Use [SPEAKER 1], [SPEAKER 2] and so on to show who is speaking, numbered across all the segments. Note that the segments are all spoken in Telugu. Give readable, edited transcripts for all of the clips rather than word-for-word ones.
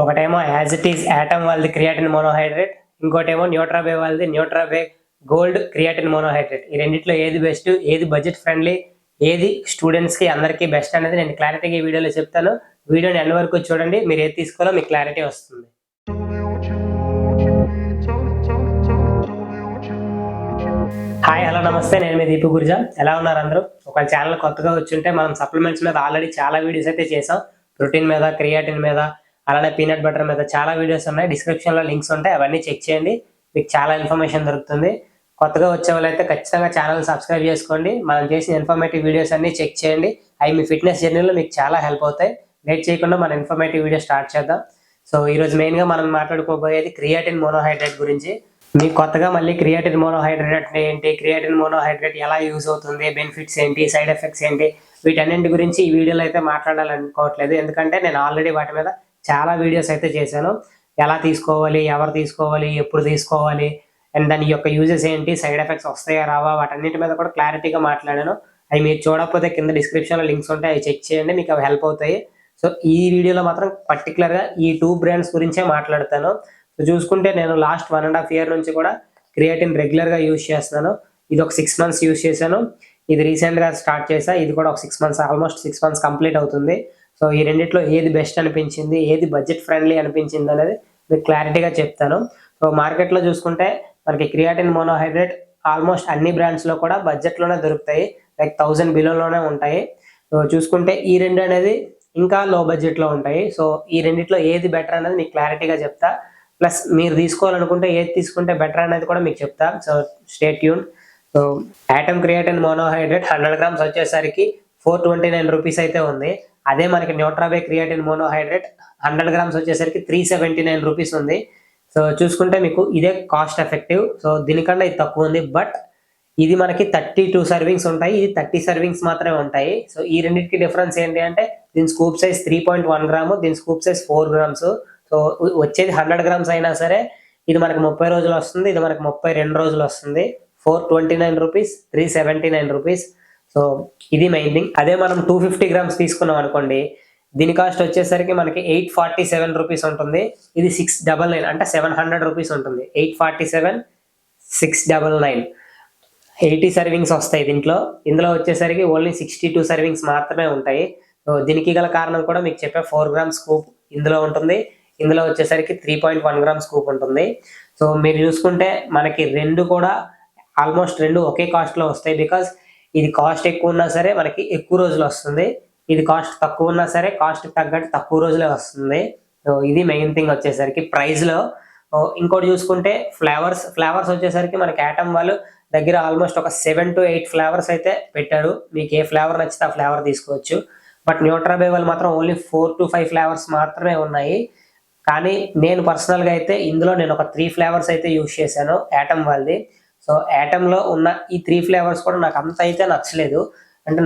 [SPEAKER 1] ఒకటేమో యాజ్ ఇట్ ఈస్ యాటమ్ వాళ్ళది క్రియాటిన్ మోనోహైడ్రేట్, ఇంకోటేమో న్యూట్రాబే వాళ్ళది న్యూట్రాబే గోల్డ్ క్రియాటిన్ మోనోహైడ్రేట్. ఈ రెండిట్లో ఏది బెస్ట్, ఏది బడ్జెట్ ఫ్రెండ్లీ, ఏది స్టూడెంట్స్కి అందరికీ బెస్ట్ అనేది నేను క్లారిటీగా ఈ వీడియోలో చెప్తాను. వీడియోని ఎండ్ వరకు చూడండి, మీరు ఏది తీసుకోవాలో మీకు క్లారిటీ వస్తుంది. హాయ్, హలో, నమస్తే. నేను మీ దీపు గుర్జా. ఎలా ఉన్నారు అందరూ? ఒక ఛానల్ కొత్తగా వచ్చుంటే మనం సప్లిమెంట్స్ మీద ఆల్రెడీ చాలా వీడియోస్ అయితే చేసాం. ప్రోటీన్ మీద, క్రియాటిన్ మీద, అలానే పీనట్ బటర్ మీద చాలా వీడియోస్ ఉన్నాయి. డిస్క్రిప్షన్లో లింక్స్ ఉంటాయి, అవన్నీ చెక్ చేయండి. మీకు చాలా ఇన్ఫర్మేషన్ దొరుకుతుంది. కొత్తగా వచ్చే వాళ్ళైతే ఖచ్చితంగా ఛానల్ సబ్స్క్రైబ్ చేసుకోండి. మనం చేసిన ఇన్ఫర్మేటివ్ వీడియోస్ అన్ని చెక్ చేయండి. అవి మీ ఫిట్నెస్ జర్నీలో మీకు చాలా హెల్ప్ అవుతాయి. లేట్ చేయకుండా మన ఇన్ఫర్మేటివ్ వీడియో స్టార్ట్ చేద్దాం. సో ఈరోజు మెయిన్గా మనం మాట్లాడుకోబోయేది క్రియాటిన్ మోనోహైడ్రేట్ గురించి. మీకు కొత్తగా మళ్ళీ క్రియాటిన్ మోనోహైడ్రేట్ అంటే ఏంటి, క్రియాటిన్ మోనోహైడ్రేట్ ఎలా యూజ్ అవుతుంది, బెనిఫిట్స్ ఏంటి, సైడ్ ఎఫెక్ట్స్ ఏంటి, వీటన్నింటి గురించి ఈ వీడియోలో అయితే మాట్లాడాలనుకోవట్లేదు. ఎందుకంటే నేను ఆల్రెడీ వాటి మీద చాలా వీడియోస్ అయితే చేశాను. ఎలా తీసుకోవాలి, ఎవరు తీసుకోవాలి, ఎప్పుడు తీసుకోవాలి, అండ్ దాని యొక్క యూజెస్ ఏంటి, సైడ్ ఎఫెక్ట్స్ వస్తాయా రావా, వాటన్నిటి మీద కూడా క్లారిటీగా మాట్లాడాను. అవి మీరు చూడకపోతే కింద డిస్క్రిప్షన్లో లింక్స్ ఉంటాయి, అవి చెక్ చేయండి, మీకు అవి హెల్ప్ అవుతాయి. సో ఈ వీడియోలో మాత్రం పర్టికులర్గా ఈ 2 బ్రాండ్స్ గురించే మాట్లాడతాను. సో చూసుకుంటే నేను లాస్ట్ 1.5 year నుంచి కూడా క్రియాటిన్ రెగ్యులర్గా యూజ్ చేస్తున్నాను. ఇది ఒక 6 months యూజ్ చేశాను. ఇది రీసెంట్గా స్టార్ట్ చేశా. ఇది కూడా ఒక 6 months, ఆల్మోస్ట్ 6 months కంప్లీట్ అవుతుంది. సో ఈ రెండిట్లో ఏది బెస్ట్ అనిపించింది, ఏది బడ్జెట్ ఫ్రెండ్లీ అనిపించింది అనేది మీకు క్లారిటీగా చెప్తాను. సో మార్కెట్లో చూసుకుంటే మనకి క్రియాటిన్ మోనోహైడ్రేట్ ఆల్మోస్ట్ అన్ని బ్రాండ్స్లో కూడా బడ్జెట్లోనే దొరుకుతాయి. లైక్ 1000 బిలోలోనే ఉంటాయి. సో చూసుకుంటే ఈ రెండు అనేది ఇంకా లో బడ్జెట్లో ఉంటాయి. సో ఈ రెండిట్లో ఏది బెటర్ అనేది మీకు క్లారిటీగా చెప్తా. ప్లస్ మీరు తీసుకోవాలనుకుంటే ఏది తీసుకుంటే బెటర్ అనేది కూడా మీకు చెప్తా. So stay tune. So Atom creatine monohydrate 100 grams వచ్చేసరికి 429 రూపీస్ అయితే ఉంది. అదే మనకి న్యూట్రాబే క్రియాటిన్ మోనోహైడ్రేట్ 100 grams వచ్చేసరికి 379 రూపీస్ ఉంది. సో చూసుకుంటే మీకు ఇదే కాస్ట్ ఎఫెక్టివ్. సో దీనికన్నా ఇది తక్కువ ఉంది. బట్ ఇది మనకి 32 servings ఉంటాయి, ఇది 30 servings మాత్రమే ఉంటాయి. సో ఈ రెండింటికి డిఫరెన్స్ ఏంటి అంటే దీని స్కూప్ సైజ్ 3.1 grams, దీని స్కూప్ సైజ్ 4 grams. సో వచ్చేది 100 grams అయినా సరే ఇది మనకి 30 రోజులు వస్తుంది, ఇది మనకి 32 రోజులు వస్తుంది. 429 రూపీస్, 379 రూపీస్. సో ఇది మెయిన్ థింగ్. అదే మనం 250 grams తీసుకున్నాం అనుకోండి, దీని కాస్ట్ వచ్చేసరికి మనకి 847 రూపీస్ ఉంటుంది. ఇది 699 అంటే 700 రూపీస్ ఉంటుంది. 847, 699, 80 servings వస్తాయి దీంట్లో. ఇందులో వచ్చేసరికి ఓన్లీ 62 servings మాత్రమే ఉంటాయి. సో దీనికి గల కారణం కూడా మీకు చెప్పే 4 grams స్కూప్ ఇందులో ఉంటుంది, ఇందులో వచ్చేసరికి 3.1 grams స్కూప్ ఉంటుంది. సో మీరు చూసుకుంటే మనకి రెండు కూడా ఆల్మోస్ట్ రెండు ఒకే కాస్ట్లో వస్తాయి. బికాస్ ఇది కాస్ట్ ఎక్కువ ఉన్నా సరే మనకి ఎక్కువ రోజులు వస్తుంది, ఇది కాస్ట్ తక్కువ ఉన్నా సరే కాస్ట్ తగ్గట్టు తక్కువ రోజులే వస్తుంది. సో ఇది మెయిన్ థింగ్ వచ్చేసరికి ప్రైస్లో. ఇంకోటి చూసుకుంటే ఫ్లేవర్స్ వచ్చేసరికి మనకి యాటమ్ వాళ్ళు దగ్గర ఆల్మోస్ట్ ఒక 7 to 8 ఫ్లేవర్స్ అయితే పెట్టారు. మీకు ఏ ఫ్లేవర్ నచ్చితే ఆ ఫ్లేవర్ తీసుకోవచ్చు. బట్ న్యూట్రాబే వాళ్ళు మాత్రం ఓన్లీ 4 to 5 ఫ్లేవర్స్ మాత్రమే ఉన్నాయి. కానీ నేను పర్సనల్గా అయితే ఇందులో నేను ఒక 3 ఫ్లేవర్స్ అయితే యూజ్ చేశాను యాటమ్ వాళ్ళది. సో యాటమ్లో ఉన్న ఈ 3 ఫ్లేవర్స్ కూడా నాకు అంత అయితే నచ్చలేదు. అంటే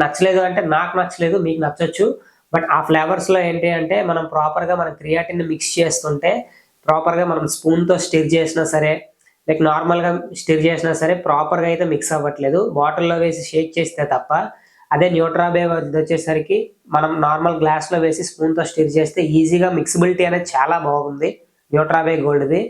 [SPEAKER 1] నాకు నచ్చలేదు, మీకు నచ్చొచ్చు. బట్ ఆ ఫ్లేవర్స్లో ఏంటి అంటే మనం ప్రాపర్గా మనం క్రియాటిన్ మిక్స్ చేస్తుంటే ప్రాపర్గా మనం స్పూన్తో స్టిర్ చేసినా సరే, లైక్ నార్మల్గా స్టిర్ చేసినా సరే ప్రాపర్గా అయితే మిక్స్ అవ్వట్లేదు, బాటిల్లో వేసి షేక్ చేస్తే తప్ప. అదే న్యూట్రాబే వచ్చేసరికి మనం నార్మల్ గ్లాస్లో వేసి స్పూన్తో స్టిర్ చేస్తే ఈజీగా మిక్సిబిలిటీ అనేది చాలా బాగుంది న్యూట్రాబే గోల్డ్ది.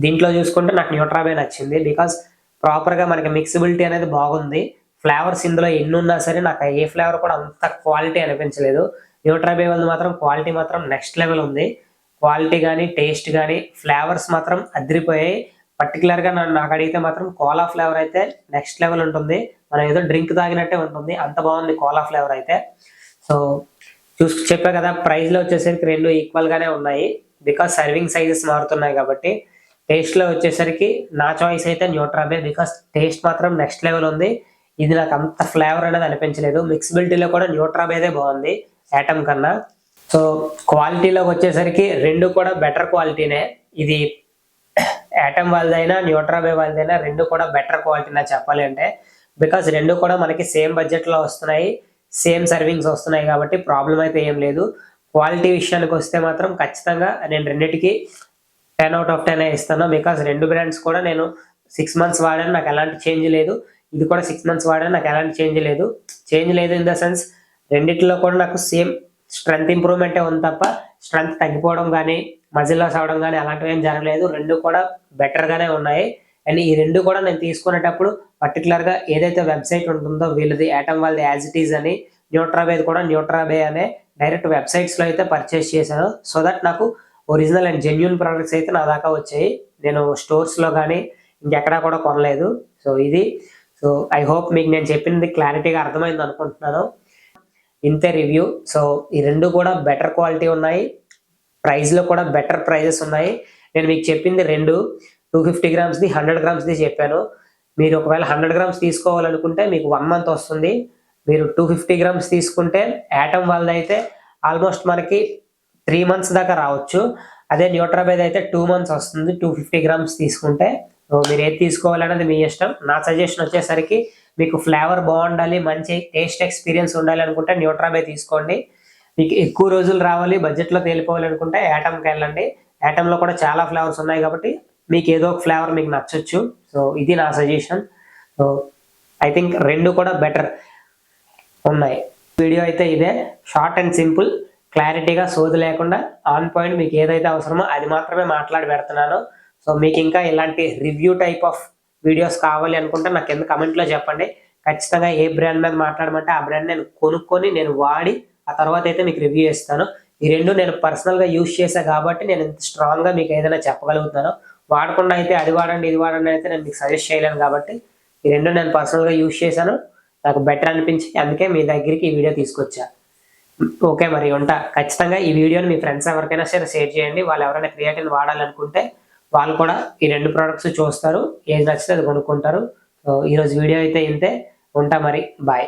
[SPEAKER 1] దీంట్లో చూసుకుంటే నాకు న్యూట్రాబే నచ్చింది. బికాస్ ప్రాపర్గా మనకి మిక్సిబిలిటీ అనేది బాగుంది. ఫ్లేవర్స్ ఇందులో ఎన్ని ఉన్నా సరే నాకు ఏ ఫ్లేవర్ కూడా అంత క్వాలిటీ అనిపించలేదు. న్యూట్రాబే వాళ్ళు మాత్రం క్వాలిటీ మాత్రం నెక్స్ట్ లెవెల్ ఉంది. క్వాలిటీ కానీ, టేస్ట్ కానీ, ఫ్లేవర్స్ మాత్రం అదిరిపోయాయి. పర్టికులర్గా నాకు అడిగితే మాత్రం కోలా ఫ్లేవర్ అయితే నెక్స్ట్ లెవెల్ ఉంటుంది. మనం ఏదో డ్రింక్ తాగినట్టే ఉంటుంది, అంత బాగుంది కోలా ఫ్లేవర్ అయితే. సో చెప్పా కదా, ప్రైస్లో వచ్చేసరికి రెండు ఈక్వల్గానే ఉన్నాయి. బికాస్ సర్వింగ్ సైజెస్ మారుతున్నాయి కాబట్టి. టేస్ట్లో వచ్చేసరికి నా చాయిస్ అయితే న్యూట్రాబే. బికాస్ టేస్ట్ మాత్రం నెక్స్ట్ లెవెల్ ఉంది. ఇది నాకు అంత ఫ్లేవర్ అనేది అనిపించలేదు. మిక్సిబిలిటీలో కూడా న్యూట్రాబేదే బాగుంది యాటమ్ కన్నా. సో క్వాలిటీలోకి వచ్చేసరికి రెండు కూడా బెటర్ క్వాలిటీనే. ఇది యాటమ్ వాళ్ళదైనా న్యూట్రాబే వాళ్ళదైనా రెండు కూడా బెటర్ క్వాలిటీనా చెప్పాలి అంటే. బికాస్ రెండు కూడా మనకి సేమ్ బడ్జెట్లో వస్తున్నాయి, సేమ్ సర్వింగ్స్ వస్తున్నాయి కాబట్టి ప్రాబ్లం అయితే ఏం లేదు. క్వాలిటీ విషయానికి వస్తే మాత్రం ఖచ్చితంగా నేను రెండింటికి 10 out of 10 ఇస్తాను. బికాస్ రెండు బ్రాండ్స్ కూడా నేను 6 months వాడాను, నాకు ఎలాంటి చేంజ్ లేదు. ఇది కూడా 6 months వాడాను, నాకు ఎలాంటి చేంజ్ లేదు ఇన్ ద సెన్స్ రెండిట్లో కూడా నాకు సేమ్ స్ట్రెంత్ ఇంప్రూవ్మెంటే ఉంది తప్ప స్ట్రెంత్ తగ్గిపోవడం కానీ మజిల్ లాస్ అవ్వడం కానీ అలాంటివి ఏం జరగలేదు. రెండు కూడా బెటర్గానే ఉన్నాయి. అండ్ ఈ రెండు కూడా నేను తీసుకునేటప్పుడు పర్టికులర్గా ఏదైతే వెబ్సైట్ ఉంటుందో వీళ్ళది యాటమ్ వాళ్ళది యాజ్ ఇట్ ఈజ్ అని, న్యూట్రాబేది కూడా న్యూట్రాబే అనే డైరెక్ట్ వెబ్సైట్స్లో అయితే పర్చేస్ చేశాను. సో దట్ నాకు ఒరిజినల్ అండ్ జెన్యున్ ప్రోడక్ట్స్ అయితే నా దాకా వచ్చాయి. నేను స్టోర్స్లో కానీ ఇంకెక్కడా కూడా కొనలేదు. సో ఇది ఐ హోప్ మీకు నేను చెప్పింది క్లారిటీగా అర్థమైంది అనుకుంటున్నాను. ఇంతే రివ్యూ. సో ఈ రెండు కూడా బెటర్ క్వాలిటీ ఉన్నాయి, ప్రైస్లో కూడా బెటర్ ప్రైజెస్ ఉన్నాయి. నేను మీకు చెప్పింది రెండు 250 గ్రామ్స్ది 100 గ్రామ్స్ది చెప్పాను. మీరు ఒకవేళ 100 గ్రామ్స్ తీసుకోవాలనుకుంటే మీకు 1 మంత్ వస్తుంది. మీరు 250 గ్రామ్స్ తీసుకుంటే యాటమ్ వాళ్ళది అయితే ఆల్మోస్ట్ మనకి 3 మంత్స్ దాకా రావచ్చు. అదే న్యూట్రాబేది అయితే 2 మంత్స్ వస్తుంది 250 గ్రామ్స్ తీసుకుంటే. సో మీరు ఏది తీసుకోవాలనేది మీ ఇష్టం. నా సజెషన్ వచ్చేసరికి మీకు ఫ్లేవర్ బాగుండాలి, మంచి టేస్ట్ ఎక్స్పీరియన్స్ ఉండాలి అనుకుంటే న్యూట్రాబే తీసుకోండి. మీకు ఎక్కువ రోజులు రావాలి, బడ్జెట్లో తేలిపోవాలనుకుంటే యాటమ్కి వెళ్ళండి. యాటమ్లో కూడా చాలా ఫ్లేవర్స్ ఉన్నాయి కాబట్టి మీకు ఏదో ఒక ఫ్లేవర్ మీకు నచ్చొచ్చు. సో ఇది నా సజెషన్. సో ఐ థింక్ రెండు కూడా బెటర్ ఉన్నాయి. వీడియో అయితే ఇదే, షార్ట్ అండ్ సింపుల్, క్లారిటీగా సోది లేకుండా ఆన్ పాయింట్ మీకు ఏదైతే అవసరమో అది మాత్రమే మాట్లాడి పెడుతున్నాను. సో మీకు ఇంకా ఇలాంటి రివ్యూ టైప్ ఆఫ్ వీడియోస్ కావాలి అనుకుంటే నాకు కింద కమెంట్లో చెప్పండి. ఖచ్చితంగా ఏ బ్రాండ్ మీద మాట్లాడమంటే ఆ బ్రాండ్ నేను కొనుక్కొని నేను వాడి ఆ తర్వాత అయితే మీకు రివ్యూ ఇస్తాను. ఈ రెండు నేను పర్సనల్గా యూజ్ చేసా కాబట్టి నేను ఇంత స్ట్రాంగ్గా మీకు ఏదైనా చెప్పగలుగుతాను. వాడకుండా అయితే అది వాడండి ఇది వాడండి అయితే నేను మీకు సజెస్ట్ చేయలేను కాబట్టి ఈ రెండు నేను పర్సనల్గా యూజ్ చేశాను, నాకు బెటర్ అనిపించి అందుకే మీ దగ్గరికి ఈ వీడియో తీసుకొచ్చా. ఓకే మరి ఉంటా. ఖచ్చితంగా ఈ వీడియోని మీ ఫ్రెండ్స్ ఎవరికైనా సరే షేర్ చేయండి. వాళ్ళు ఎవరైనా క్రియేటిన్ వాడాలనుకుంటే వాళ్ళు కూడా ఈ రెండు ప్రోడక్ట్స్ చూస్తారు, ఏది నచ్చితే అది కొనుక్కుంటారు. సో ఈరోజు వీడియో అయితే ఇంతే, ఉంటా మరి, బాయ్.